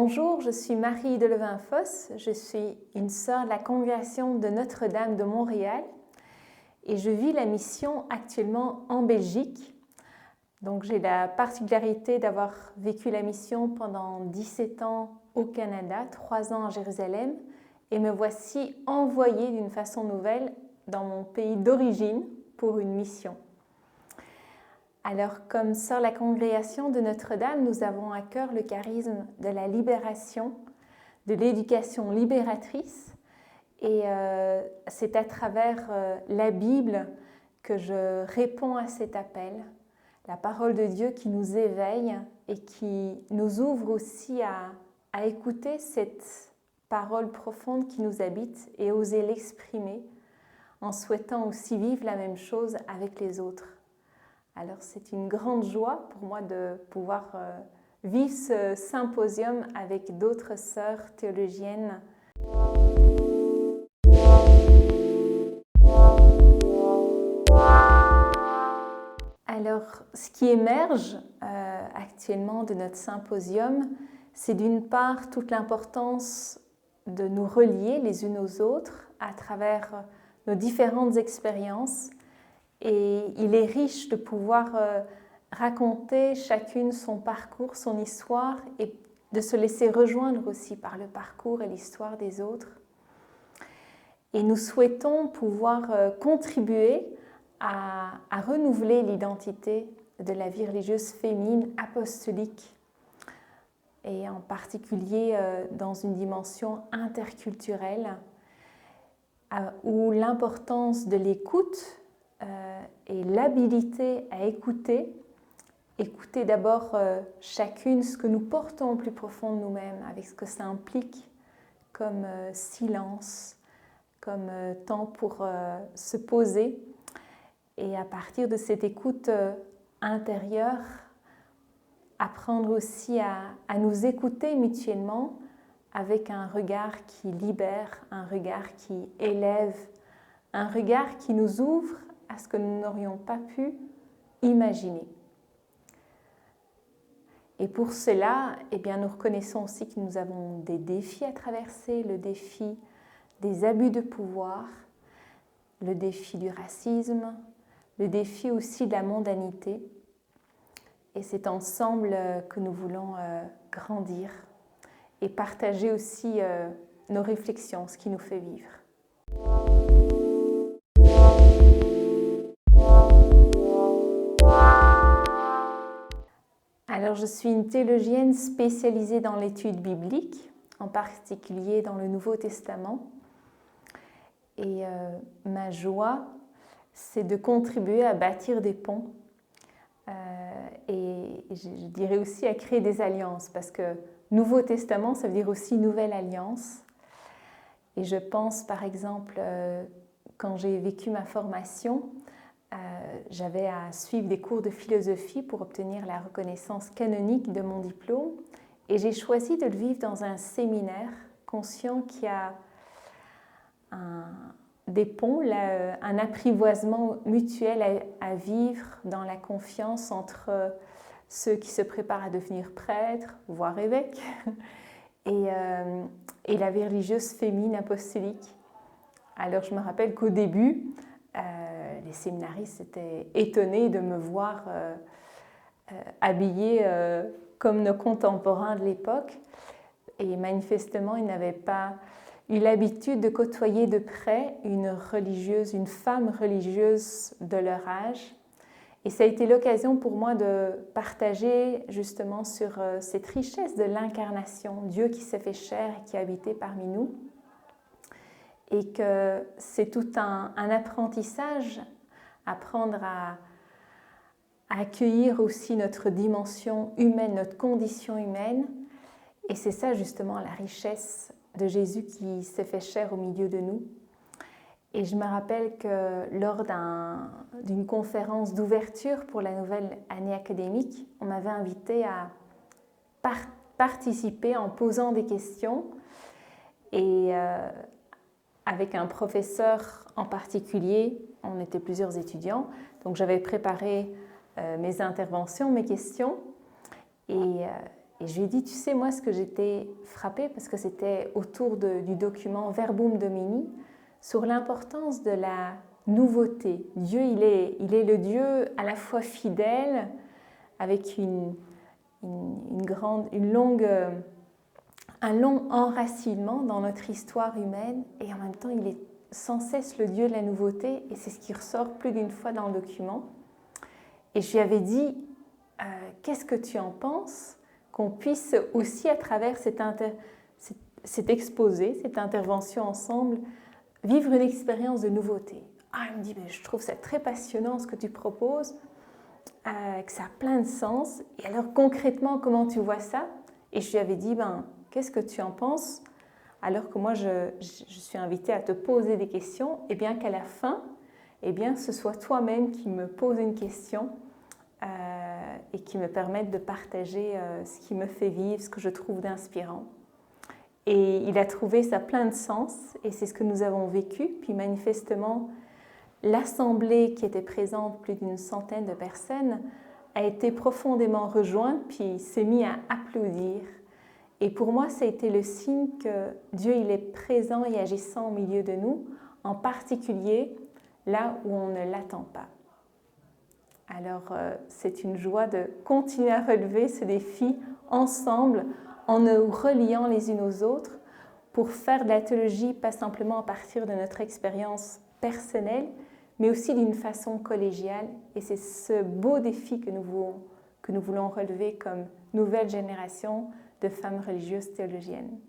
Bonjour, je suis Marie Delevain-Fosse, je suis une sœur de la congrégation de Notre-Dame de Montréal et je vis la mission actuellement en Belgique. Donc j'ai la particularité d'avoir vécu la mission pendant 17 ans au Canada, 3 ans à Jérusalem et me voici envoyée d'une façon nouvelle dans mon pays d'origine pour une mission. Alors, comme sœur de la congrégation de Notre-Dame, nous avons à cœur le charisme de la libération, de l'éducation libératrice. Et c'est à travers la Bible que je réponds à cet appel, la parole de Dieu qui nous éveille et qui nous ouvre aussi à écouter cette parole profonde qui nous habite et oser l'exprimer en souhaitant aussi vivre la même chose avec les autres. Alors c'est une grande joie pour moi de pouvoir vivre ce symposium avec d'autres sœurs théologiennes. Alors ce qui émerge actuellement de notre symposium, c'est d'une part toute l'importance de nous relier les unes aux autres à travers nos différentes expériences. Et il est riche de pouvoir raconter chacune son parcours, son histoire et de se laisser rejoindre aussi par le parcours et l'histoire des autres. Et nous souhaitons pouvoir contribuer à renouveler l'identité de la vie religieuse féminine apostolique et en particulier dans une dimension interculturelle où l'importance de l'écoute et l'habilité à écouter d'abord chacune ce que nous portons au plus profond de nous-mêmes, avec ce que ça implique comme silence, comme temps pour se poser. Et à partir de cette écoute intérieure, apprendre aussi à nous écouter mutuellement avec un regard qui libère, un regard qui élève, un regard qui nous ouvre à ce que nous n'aurions pas pu imaginer. Et pour cela, eh bien, nous reconnaissons aussi que nous avons des défis à traverser, le défi des abus de pouvoir, le défi du racisme, le défi aussi de la mondanité. Et c'est ensemble que nous voulons grandir et partager aussi nos réflexions, ce qui nous fait vivre. Alors, je suis une théologienne spécialisée dans l'étude biblique, en particulier dans le Nouveau Testament. Et ma joie, c'est de contribuer à bâtir des ponts et je dirais aussi à créer des alliances, parce que Nouveau Testament, ça veut dire aussi Nouvelle Alliance. Et je pense, par exemple, quand j'ai vécu ma formation, j'avais à suivre des cours de philosophie pour obtenir la reconnaissance canonique de mon diplôme. Et j'ai choisi de le vivre dans un séminaire, conscient qu'il y a des ponts, un apprivoisement mutuel à vivre dans la confiance entre ceux qui se préparent à devenir prêtres, voire évêques, et la vie religieuse féminine apostolique. Alors je me rappelle qu'au début, les séminaristes étaient étonnés de me voir habillée comme nos contemporains de l'époque. Et manifestement, ils n'avaient pas eu l'habitude de côtoyer de près une femme religieuse de leur âge. Et ça a été l'occasion pour moi de partager justement sur cette richesse de l'incarnation, Dieu qui s'est fait chair et qui a habité parmi nous. Et que c'est tout un apprentissage, apprendre à accueillir aussi notre dimension humaine, notre condition humaine. Et c'est ça justement la richesse de Jésus qui s'est fait chair au milieu de nous. Et je me rappelle que lors d'une conférence d'ouverture pour la nouvelle année académique, on m'avait invité à participer en posant des questions et avec un professeur en particulier, on était plusieurs étudiants, donc j'avais préparé mes interventions, mes questions, et Et je lui ai dit, tu sais, moi, ce que j'étais frappée, parce que c'était autour du document Verbum Domini, sur l'importance de la nouveauté. Dieu, il est le Dieu à la fois fidèle, avec un long enracinement dans notre histoire humaine, et en même temps, il est sans cesse le Dieu de la nouveauté, et c'est ce qui ressort plus d'une fois dans le document. Et je lui avais dit, qu'est-ce que tu en penses qu'on puisse aussi, à travers cet exposé, cette intervention ensemble, vivre une expérience de nouveauté. Ah, elle me dit, je trouve ça très passionnant ce que tu proposes, que ça a plein de sens. Et alors concrètement, comment tu vois ça? Et je lui avais dit, qu'est-ce que tu en penses? Alors que moi, je suis invitée à te poser des questions, et bien qu'à la fin, ce soit toi-même qui me pose une question et qui me permette de partager ce qui me fait vivre, ce que je trouve d'inspirant. Et il a trouvé ça plein de sens, et c'est ce que nous avons vécu. Puis manifestement, l'assemblée qui était présente, plus d'une centaine de personnes, a été profondément rejointe, puis s'est mis à applaudir. Et pour moi, ça a été le signe que Dieu, il est présent et agissant au milieu de nous, en particulier là où on ne l'attend pas. Alors, c'est une joie de continuer à relever ce défi ensemble, en nous reliant les unes aux autres, pour faire de la théologie, pas simplement à partir de notre expérience personnelle, mais aussi d'une façon collégiale. Et c'est ce beau défi que nous voulons relever comme nouvelle génération de femmes religieuses théologiennes.